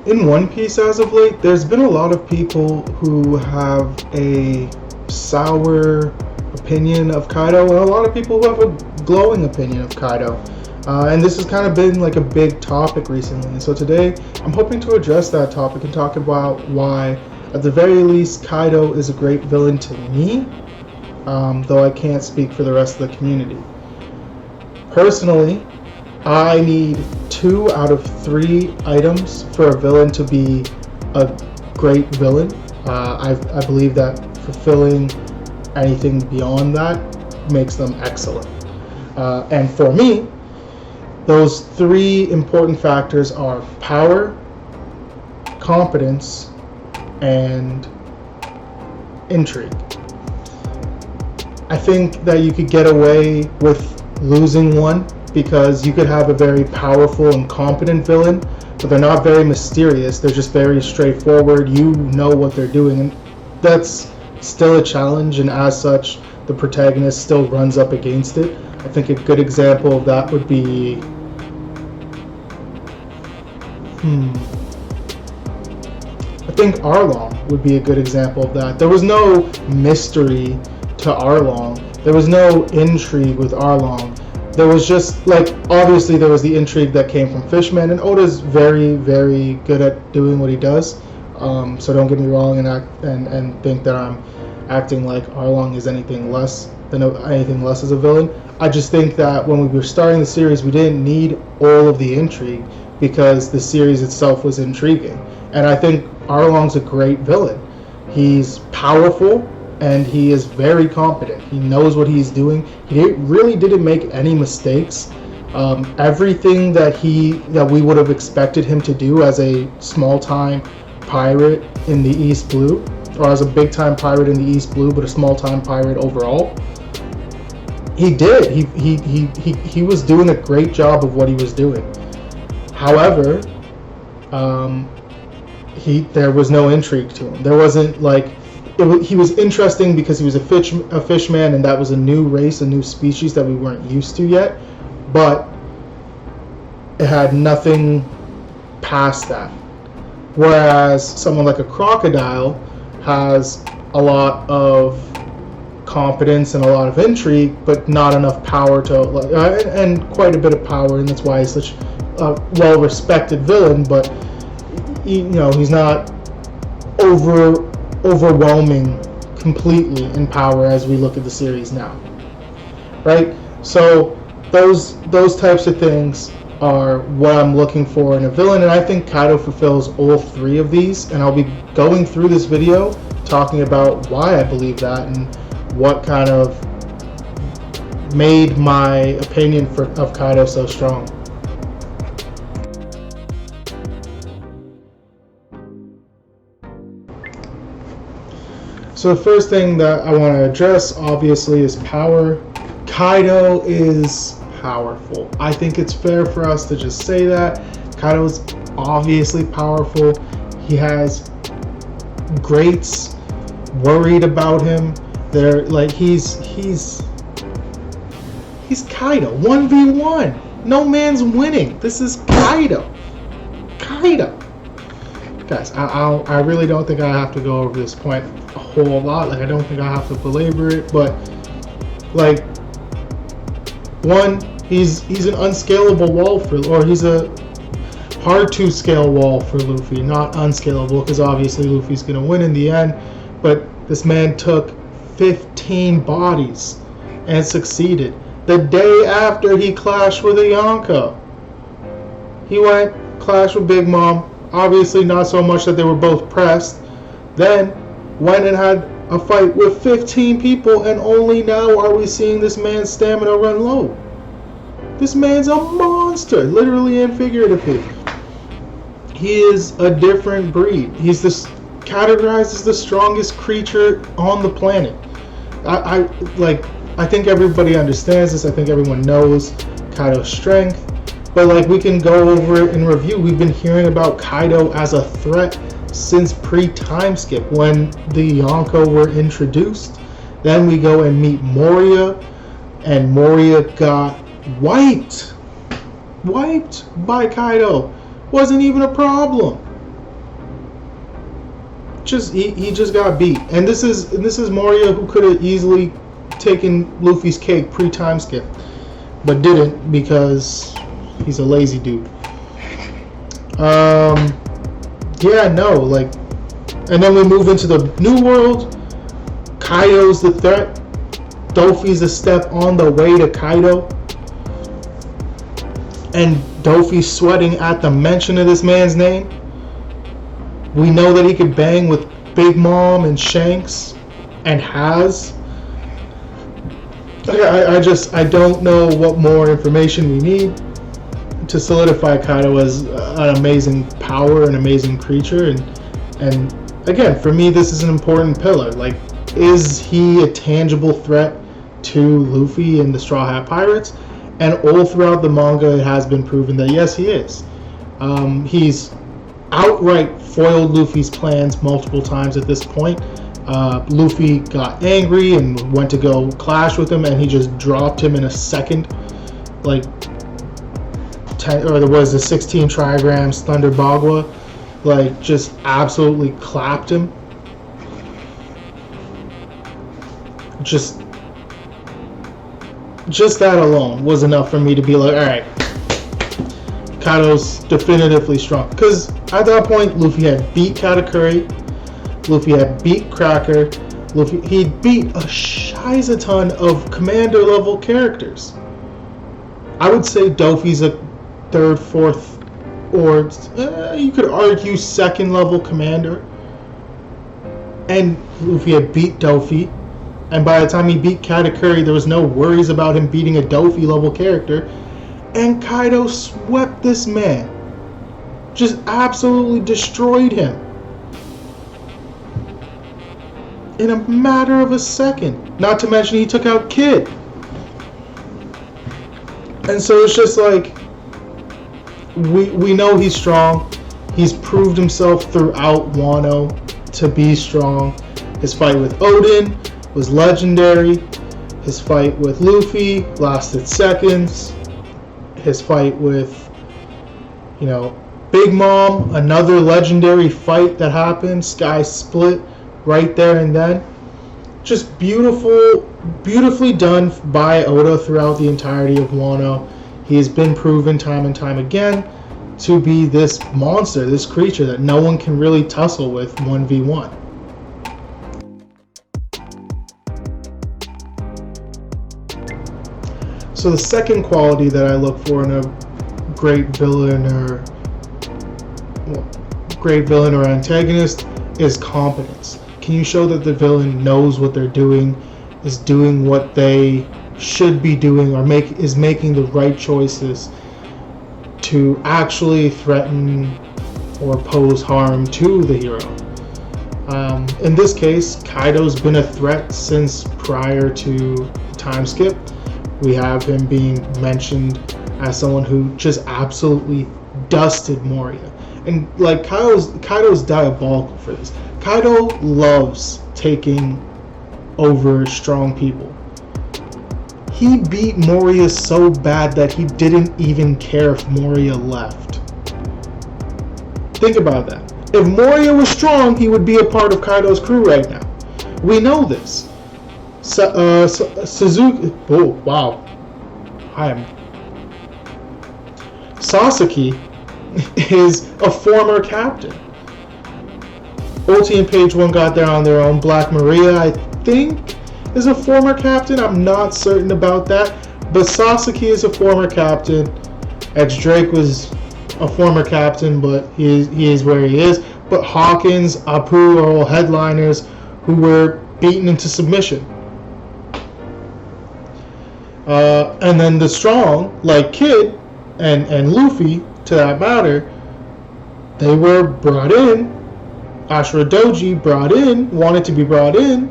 in One Piece as of late, there's been a lot of people who have a sour opinion of Kaido, and a lot of people who have a glowing opinion of Kaido. And this has kind of been like a big topic recently. And so today, I'm hoping to address that topic and talk about why, at the very least, Kaido is a great villain to me, though I can't speak for the rest of the community. Personally, I need 2 out of 3 items for a villain to be a great villain. I believe that fulfilling anything beyond that makes them excellent. And for me, those 3 important factors are power, competence, and intrigue. I think that you could get away with losing one, because you could have a very powerful and competent villain, but they're not very mysterious. They're just very straightforward. You know what they're doing, and that's still a challenge, and as such, the protagonist still runs up against it. I think a good example of that would be I think Arlong would be a good example of that. There was no mystery to Arlong. There was no intrigue with Arlong. There was just, like, obviously there was the intrigue that came from Fishman, and Oda's very, very good at doing what he does. So don't get me wrong and think that I'm acting like Arlong is anything less as a villain. I just think that when we were starting the series, we didn't need all of the intrigue because the series itself was intriguing. And I think Arlong's a great villain. He's powerful, and he is very competent. He knows what he's doing. He really didn't make any mistakes. Everything that we would have expected him to do as a small-time pirate in the East Blue, or as a big-time pirate in the East Blue, but a small-time pirate overall, he did. He was doing a great job of what he was doing. However, there was no intrigue to him. There wasn't like. He was interesting because he was a fishman, and that was a new race, a new species that we weren't used to yet. But it had nothing past that. Whereas someone like a crocodile has a lot of competence and a lot of intrigue, but not enough power and quite a bit of power, and that's why he's such a well-respected villain. But he's not overwhelming completely in power as we look at the series now, right? So those types of things are what I'm looking for in a villain, and I think Kaido fulfills all 3 of these, and I'll be going through this video talking about why I believe that and what kind of made my opinion of Kaido so strong. So the first thing that I want to address, obviously, is power. Kaido is powerful. I think it's fair for us to just say that. Kaido is obviously powerful. He has greats worried about him. They're like he's Kaido 1v1. No man's winning. This is Kaido. Guys, I really don't think I have to go over this point a whole lot. Like, I don't think I have to belabor it, but like, one, he's an unscalable wall he's a hard to scale wall for Luffy, not unscalable, because obviously Luffy's gonna win in the end. But this man took 15 bodies and succeeded. The day after he clashed with a Yonko, he went clashed with Big Mom. Obviously not so much that they were both pressed. Then went and had a fight with 15 people, and only now are we seeing this man's stamina run low. This man's a monster, literally and figuratively. He is a different breed. He's categorized as the strongest creature on the planet. I think everybody understands this. I think everyone knows Kaido's strength. But like, we can go over it in review. We've been hearing about Kaido as a threat since pre-time skip, when the Yonko were introduced. Then we go and meet Moria, and Moria got wiped by Kaido. Wasn't even a problem. he just got beat. And this is Moria, who could have easily taken Luffy's cake pre-time skip, but didn't because he's a lazy dude. Yeah, no, like, and then we move into the new world. Kaido's the threat. Dofi's a step on the way to Kaido. And Dofi's sweating at the mention of this man's name. We know that he could bang with Big Mom and Shanks, and has. I don't know what more information we need to solidify Kaido as an amazing power, an amazing creature, and again, for me, this is an important pillar. Like, is he a tangible threat to Luffy and the Straw Hat Pirates? And all throughout the manga, it has been proven that yes, he is. He's outright foiled Luffy's plans multiple times at this point. Luffy got angry and went to go clash with him, and he just dropped him in a second. Like, 10, or there was the 16 trigrams Thunder Bagua. Like, just absolutely clapped him. Just that alone was enough for me to be like, alright, Kaido's definitively strong. Because at that point, Luffy had beat Katakuri, Luffy had beat Cracker, he'd beat a shizaton of commander level characters. I would say Dofi's a third, fourth, or you could argue second level commander. And Luffy had beat Dofi. And by the time he beat Katakuri, there was no worries about him beating a Dofi level character. And Kaido swept this man. Just absolutely destroyed him. In a matter of a second. Not to mention he took out Kid. And so it's just like, we know he's strong. He's proved himself throughout Wano to be strong. His fight with Odin was legendary. His fight with Luffy lasted seconds. His fight with, Big Mom, another legendary fight that happened. Sky split right there and then. Just beautifully done by Oda throughout the entirety of Wano. He has been proven time and time again to be this monster, this creature that no one can really tussle with 1v1. So the second quality that I look for in a great villain or antagonist is competence. Can you show that the villain knows what they're doing, is doing what they should be doing, or is making the right choices to actually threaten or pose harm to the hero? In this case, Kaido's been a threat since prior to time skip. We have him being mentioned as someone who just absolutely dusted Moria. And like, Kaido's diabolical for this. Kaido loves taking over strong people. He beat Moria so bad that he didn't even care if Moria left. Think about that. If Moria was strong, he would be a part of Kaido's crew right now. We know this. Suzuki. Oh, wow. Sasaki is a former captain. Ulti and Page 1 got there on their own. Black Maria, I think, is a former captain. I'm not certain about that. But Sasaki is a former captain. Edge Drake was a former captain, but he is where he is. But Hawkins, Apu are all headliners who were beaten into submission. And then the strong, like Kid and Luffy, to that matter, they were brought in. Ashura Doji wanted to be brought in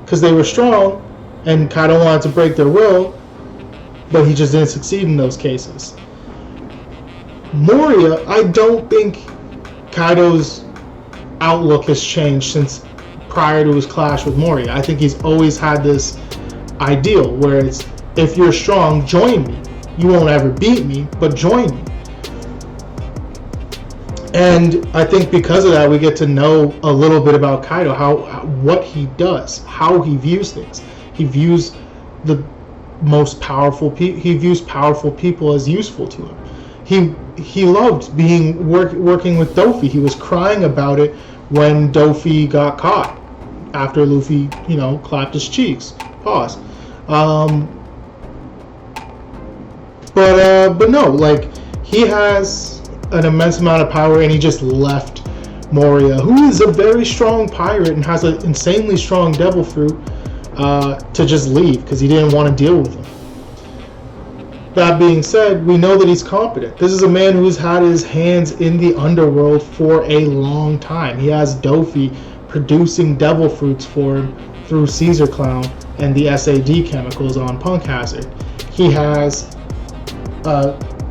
because they were strong, and Kaido wanted to break their will, but he just didn't succeed in those cases. Moria, I don't think Kaido's outlook has changed since prior to his clash with Moria. I think he's always had this ideal where it's, if you're strong, join me. You won't ever beat me, but join me. And I think because of that, we get to know a little bit about Kaido, what he does, how he views things. He views the most powerful he views powerful people as useful to him. He loved working with Dofi. He was crying about it when Dofi got caught after Luffy, clapped his cheeks. Pause. But no, like, he has an immense amount of power, and he just left Moria, who is a very strong pirate and has an insanely strong devil fruit, to just leave because he didn't want to deal with him. That being said, we know that he's competent. This is a man who's had his hands in the underworld for a long time. He has Dofi producing devil fruits for him through Caesar Clown and the SAD chemicals on Punk Hazard. He has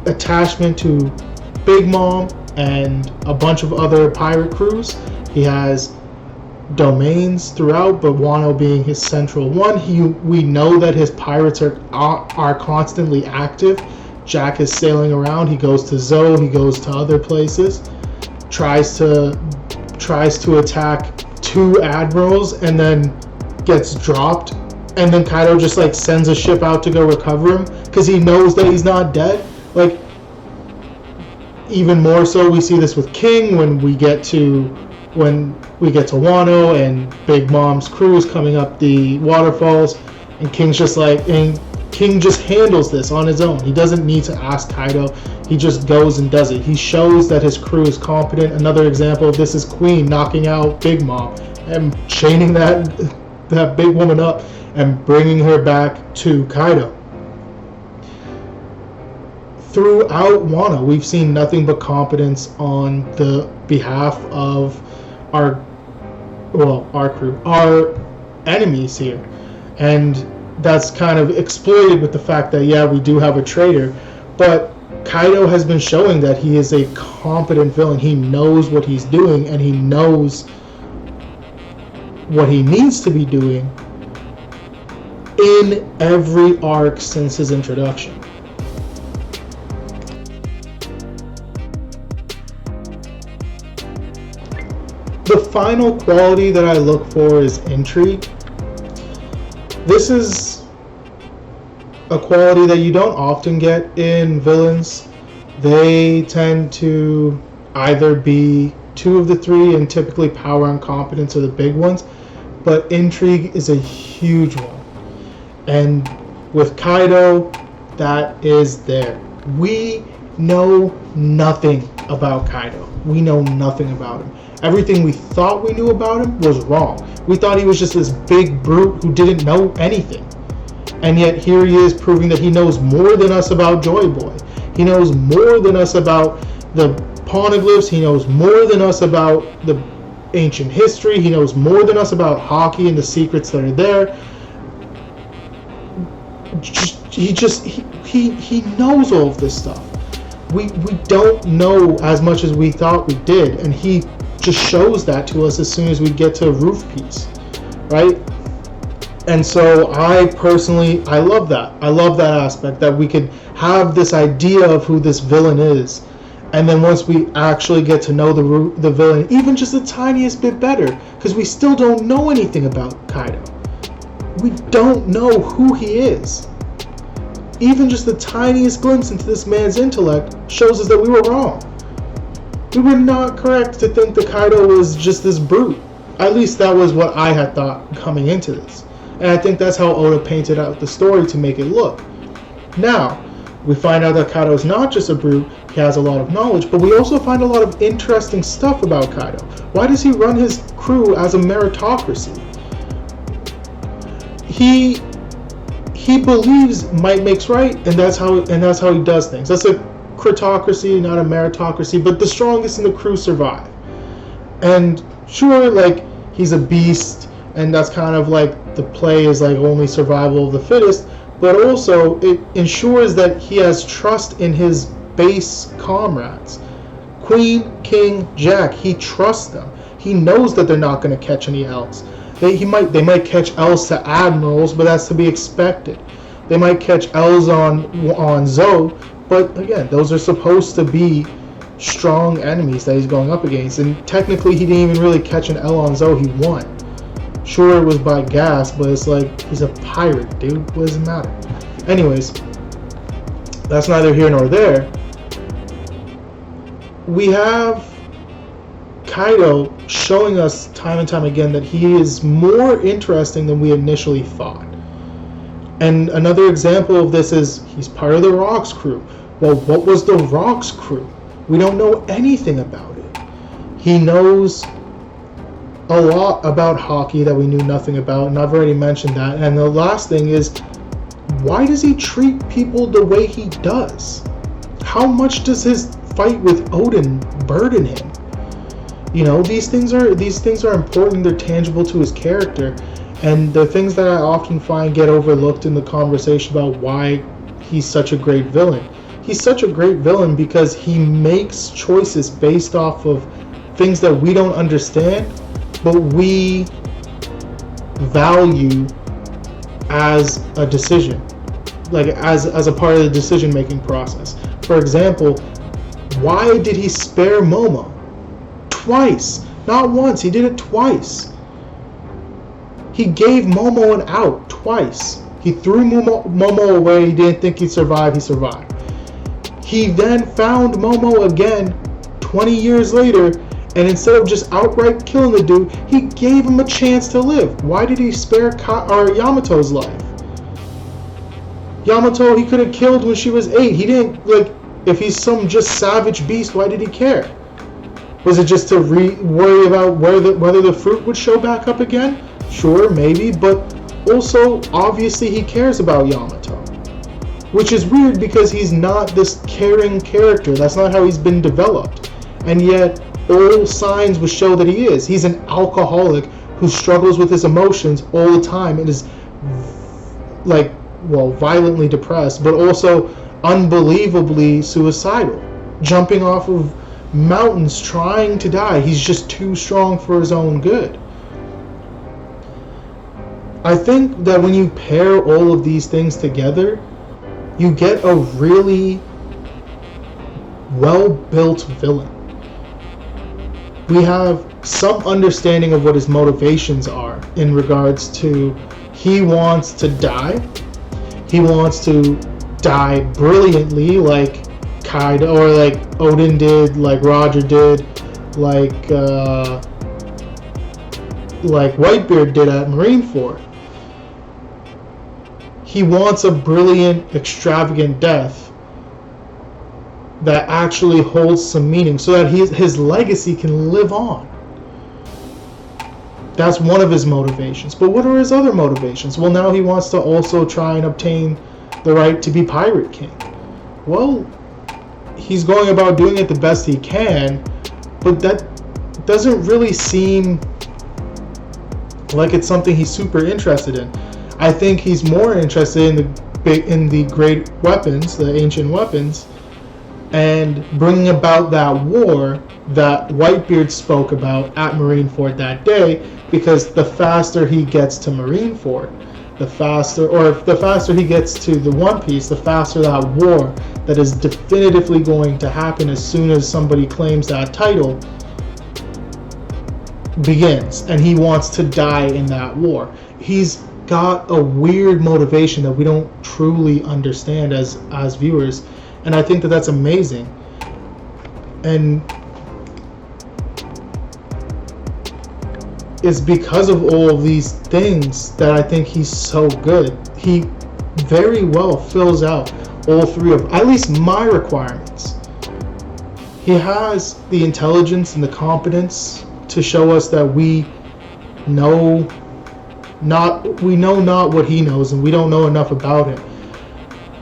attachment to Big Mom and a bunch of other pirate crews. He has domains throughout, but Wano being his central one. We know that his pirates are constantly active. Jack is sailing around. He goes to Zou. He goes to other places. Tries to attack 2 admirals and then gets dropped. And then Kaido just like sends a ship out to go recover him because he knows that he's not dead. Like, even more so, we see this with King when we get to Wano and Big Mom's crew is coming up the waterfalls, and King just handles this on his own. He doesn't need to ask Kaido. He just goes and does it. He shows that his crew is competent. Another example of this is Queen knocking out Big Mom and chaining that big woman up and bringing her back to Kaido. Throughout Wano, we've seen nothing but competence on the behalf of our crew, our enemies here. And that's kind of exploited with the fact that, yeah, we do have a traitor, but Kaido has been showing that he is a competent villain. He knows what he's doing, and he knows what he needs to be doing in every arc since his introduction. The final quality that I look for is intrigue. This is a quality that you don't often get in villains. They tend to either be 2 of the 3, and typically power and competence are the big ones, but intrigue is a huge one. And with Kaido, that is there. We know nothing about Kaido. We know nothing about him. Everything we thought we knew about him was wrong. We thought he was just this big brute who didn't know anything. And yet here he is proving that he knows more than us about Joy Boy. He knows more than us about the poneglyphs. He knows more than us about the ancient history. He knows more than us about hockey and the secrets that are there. He knows all of this stuff. We don't know as much as we thought we did, and he just shows that to us as soon as we get to Roof Piece, right? And so I love that. I love that aspect, that we could have this idea of who this villain is, and then once we actually get to know the villain even just the tiniest bit better, because we still don't know anything about Kaido. We don't know who he is. Even just the tiniest glimpse into this man's intellect shows us that we were wrong. We were not correct to think that Kaido was just this brute. At least that was what I had thought coming into this. And I think that's how Oda painted out the story to make it look. Now, we find out that Kaido is not just a brute, he has a lot of knowledge, but we also find a lot of interesting stuff about Kaido. Why does he run his crew as a meritocracy? He believes might makes right, and that's how he does things. That's a critocracy, not a meritocracy, but the strongest in the crew survive. And sure, like, he's a beast, and that's kind of like the play is like only survival of the fittest, but also it ensures that he has trust in his base comrades. Queen, King, Jack, he trusts them. He knows that they're not going to catch any L's. They might catch L's to admirals, but that's to be expected. They might catch L's on Zou, but again, those are supposed to be strong enemies that he's going up against. And technically, he didn't even really catch an L on Zoe. He won. Sure, it was by gas, but it's like, he's a pirate, dude. What does it matter? Anyways, that's neither here nor there. We have Kaido showing us time and time again that he is more interesting than we initially thought. And another example of this is he's part of the Rocks crew. Well, what was the Rocks crew? We don't know anything about it. He knows a lot about hockey that we knew nothing about, and I've already mentioned that. And the last thing is, why does he treat people the way he does? How much does his fight with Odin burden him? You know, these things are important. They're tangible to his character, and they're things that I often find get overlooked in the conversation about why he's such a great villain. He's such a great villain because he makes choices based off of things that we don't understand, but we value as a decision, like as a part of the decision-making process. For example, why did he spare Momo? Twice. Not once, he did it twice. He gave Momo an out twice. He threw Momo away, he didn't think he'd survive, he survived. He then found Momo again 20 years later, and instead of just outright killing the dude, he gave him a chance to live. Why did he spare Yamato's life? Yamato, he could have killed when she was 8. He didn't, like, if he's some just savage beast, why did he care? Was it just to worry about whether the fruit would show back up again? Sure, maybe, but also, obviously, he cares about Yamato. Which is weird because he's not this caring character. That's not how he's been developed. And yet, all signs would show that he is. He's an alcoholic who struggles with his emotions all the time and is, like, well, violently depressed, but also unbelievably suicidal. Jumping off of mountains trying to die. He's just too strong for his own good. I think that when you pair all of these things together, you get a really well-built villain. We have some understanding of what his motivations are in regards to he wants to die. He wants to die brilliantly like Kaido, or like Odin did, like Roger did, like Whitebeard did at Marineford. He wants a brilliant, extravagant death that actually holds some meaning so that his legacy can live on. That's one of his motivations. But what are his other motivations? Well, now he wants to also try and obtain the right to be Pirate King. Well, he's going about doing it the best he can, but that doesn't really seem like it's something he's super interested in. I think he's more interested in the great weapons, the ancient weapons, and bringing about that war that Whitebeard spoke about at Marineford that day, because the faster he gets to Marineford, the faster he gets to the One Piece, the faster that war that is definitively going to happen as soon as somebody claims that title begins, and he wants to die in that war. He's got a weird motivation that we don't truly understand as viewers, and I think that that's amazing. And it's because of all of these things that I think he's so good. He very well fills out all three of, at least my requirements. He has the intelligence and the competence to show us that we know not what he knows, and we don't know enough about him.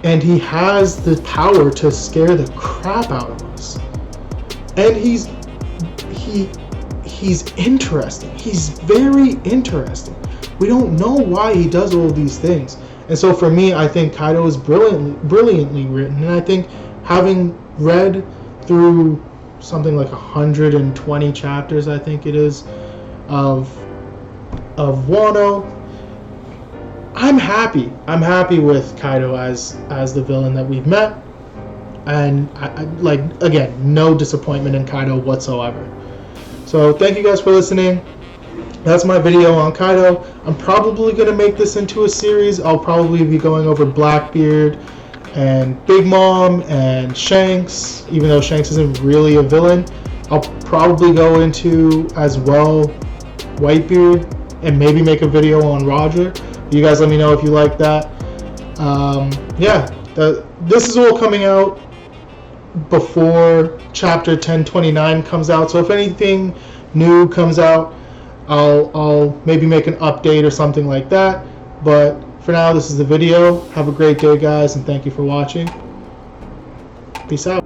And he has the power to scare the crap out of us. And he's interesting. He's very interesting. We don't know why he does all these things. And so for me, I think Kaido is brilliantly written. And I think having read through something like 120 chapters, I think it is, of Wano, I'm happy. I'm happy with Kaido as the villain that we've met. and like, again, no disappointment in Kaido whatsoever. So thank you guys for listening. That's my video on Kaido. I'm probably going to make this into a series. I'll probably be going over Blackbeard and Big Mom and Shanks, even though Shanks isn't really a villain. I'll probably go into as well Whitebeard and maybe make a video on Roger. You guys let me know if you like that. This is all coming out before chapter 1029 comes out, so if anything new comes out, I'll maybe make an update or something like that. But for now, this is the video. Have a great day, guys, and thank you for watching. Peace out.